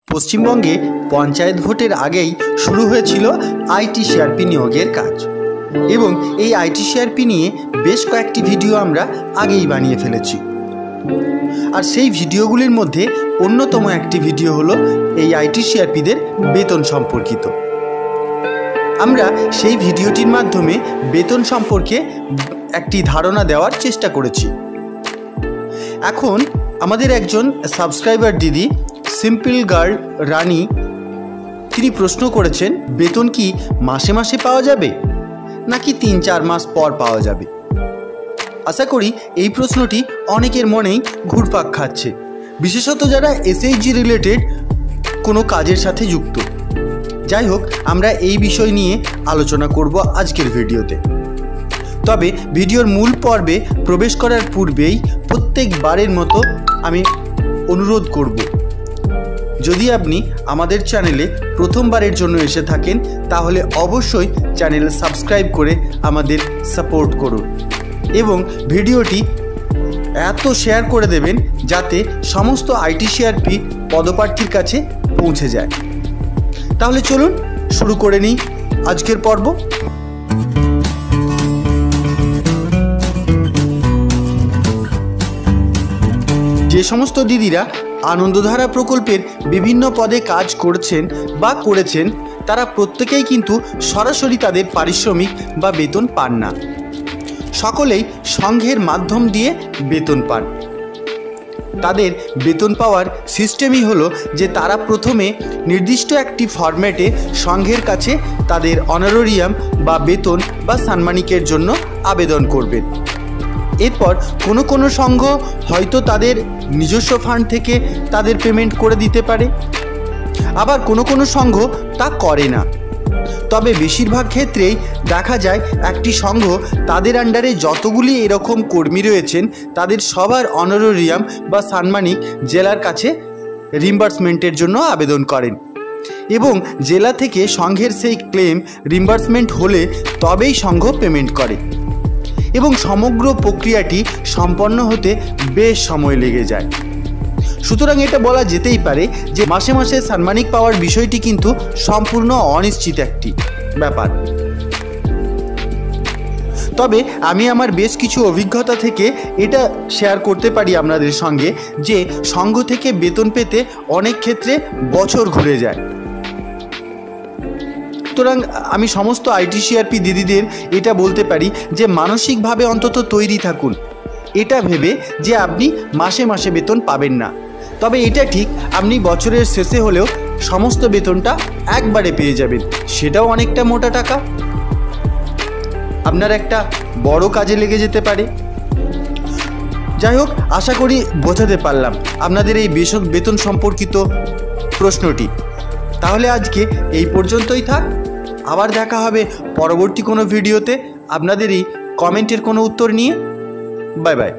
পশ্চিমবঙ্গে পঞ্চায়েত ভোটের আগেই শুরু হয়েছিল আইটিসিআরপি নিয়োগের কাজ এবং এই আইটিসিআরপি নিয়ে বেশ কয়েকটি ভিডিও আমরা আগেই বানিয়ে ফেলেছি। আর সেই ভিডিওগুলির মধ্যে অন্যতম একটি ভিডিও হলো এই আইটিসিআরপিদের বেতন সম্পর্কিত। আমরা সেই ভিডিওটির মাধ্যমে বেতন সম্পর্কে একটি ধারণা দেওয়ার চেষ্টা করেছি। এখন আমাদের একজন সাবস্ক্রাইবার দিদি সিম্পল গার্ল রানী, তিনি প্রশ্ন করেছেন, বেতন কি মাসে মাসে পাওয়া যাবে নাকি 3-4 মাস পর পাওয়া যাবে? আশা করি এই প্রশ্নটি অনেকের মনেই ঘুরপাক খাচ্ছে, বিশেষত যারা এসএইচজি রিলেটেড কোনো কাজের সাথে যুক্ত। যাই হোক, আমরা এই বিষয় নিয়ে আলোচনা করব আজকের ভিডিওতে। তবে ভিডিওর মূল পর্বে প্রবেশ করার পূর্বেই প্রত্যেকবারের মতো আমি অনুরোধ করব, যদি আপনি আমাদের চ্যানেলে প্রথমবারের জন্য এসে থাকেন তাহলে অবশ্যই চ্যানেল সাবস্ক্রাইব করে আমাদের সাপোর্ট করুন এবং ভিডিওটি এত শেয়ার করে দেবেন যাতে সমস্ত আইটিসিআরপি পদপ্রার্থীর কাছে পৌঁছে যায়। তাহলে চলুন শুরু করে নিই আজকের পর্ব। যে সমস্ত দিদিরা আনন্দধারা প্রকল্পের বিভিন্ন পদে কাজ করছেন বা করেছেন, তারা প্রত্যেকেই কিন্তু সরাসরি তাদের পারিশ্রমিক বা বেতন পান না। সকলেই সংঘের মাধ্যম দিয়ে বেতন পান। তাদের বেতন পাওয়ার সিস্টেমই হলো যে তারা প্রথমে নির্দিষ্ট একটি ফরম্যাটে সংঘের কাছে তাদের অনারোরিয়াম বা বেতন বা সাম্মানিকের জন্য আবেদন করবেন। এরপর কোনো সংঘ হয়তো তাদের নিজস্ব ফান্ড থেকে তাদের পেমেন্ট করে দিতে পারে, আবার কোনো সংঘ তা করে না। তবে বেশিরভাগ ক্ষেত্রেই দেখা যায় একটি সংঘ তাদের আন্ডারে যতগুলি এরকম কর্মী রয়েছেন তাদের সবার অনারোরিয়াম বা সাম্মানিক জেলার কাছে রিম্বার্সমেন্টের জন্য আবেদন করেন এবং জেলা থেকে সংঘের সেই ক্লেম রিম্বার্সমেন্ট হলে তবেই সংঘ পেমেন্ট করে এবং সমগ্র প্রক্রিয়াটি সম্পন্ন হতে বেশ সময় লেগে যায়। সুতরাং এটা বলা যেতেই পারে যে মাসে মাসে সাম্মানিক পাওয়ার বিষয়টি কিন্তু সম্পূর্ণ অনিশ্চিত একটি ব্যাপার। তবে আমি আমার বেশ কিছু অভিজ্ঞতা থেকে এটা শেয়ার করতে পারি আপনাদের সঙ্গে যে সংঘ থেকে বেতন পেতে অনেক ক্ষেত্রে বছর ঘুরে যায়। সুতরাং আমি সমস্ত আইটিসিআরপি দিদিদের এটা বলতে পারি যে মানসিকভাবে অন্তত তৈরি থাকুন, এটা ভেবে যে আপনি মাসে মাসে বেতন পাবেন না। তবে এটা ঠিক, আপনি বছরের শেষে হলেও সমস্ত বেতনটা একবারে পেয়ে যাবেন, সেটাও অনেকটা মোটা টাকা, আপনার একটা বড় কাজে লেগে যেতে পারে। যাই হোক, আশা করি বোঝাতে পারলাম আপনাদের এই বেতন সম্পর্কিত প্রশ্নটি। তাহলে আজকে এই পর্যন্তই থাক, আবার দেখা হবে পরবর্তী কোনো ভিডিওতে আপনাদের এই কমেন্টের কোনো উত্তর নিয়ে। Bye bye.